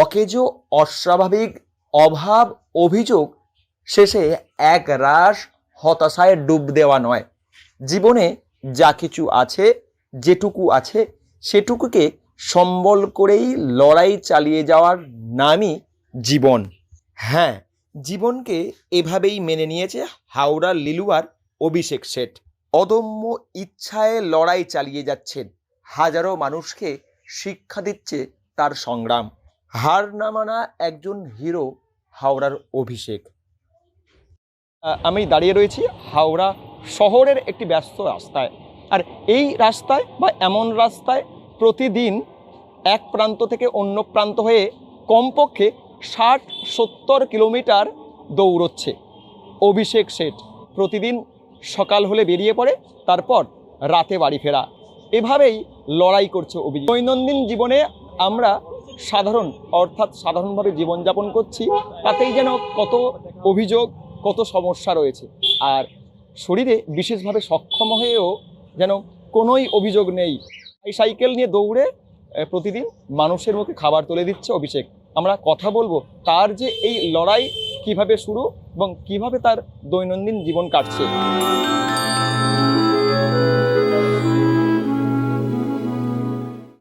অকেজো অস্বাভাবিক অভাব অভিযোগ শেষে এক রাশ হতাশায় ডুব দেওয়া নয়। জীবনে যা কিছু আছে, যেটুকু আছে সেটুকুকে সম্বল করেই লড়াই চালিয়ে যাওয়ার নামই জীবন। হ্যাঁ, জীবনকে এভাবেই মেনে নিয়েছে হাওড়ার লিলুয়ার অভিষেক শেঠ। অদম্য ইচ্ছায় লড়াই চালিয়ে যাচ্ছেন, হাজারো মানুষকে শিক্ষা দিচ্ছে তার সংগ্রাম। হার না মানা একজন হিরো হাওড়ার অভিষেক। আমি দাঁড়িয়ে রয়েছি হাওড়া শহরের একটি ব্যস্ত রাস্তায়। আর এই রাস্তায় বা এমন রাস্তায় প্রতিদিন এক প্রান্ত থেকে অন্য প্রান্ত হয়ে কমপক্ষে 60-70 কিলোমিটার দৌড়চ্ছে অভিষেক শেঠ। প্রতিদিন সকাল হলে বেরিয়ে পড়ে, তারপর রাতে বাড়ি ফেরা, এভাবেই লড়াই করছে অভিষেক। দৈনন্দিন জীবনে আমরা সাধারণভাবে জীবনযাপন করছি, তাতেই যেন কত অভিযোগ, কত সমস্যা রয়েছে। আর শরীরে বিশেষভাবে সক্ষম হয়েও যেন কোনোই অভিযোগ নেই। এই সাইকেল নিয়ে দৌড়ে প্রতিদিন মানুষের মুখে খাবার তুলে দিচ্ছে অভিষেক। আমরা কথা বলবো তার যে এই লড়াই কিভাবে শুরু এবং কিভাবে তার দৈনন্দিন জীবন কাটছে।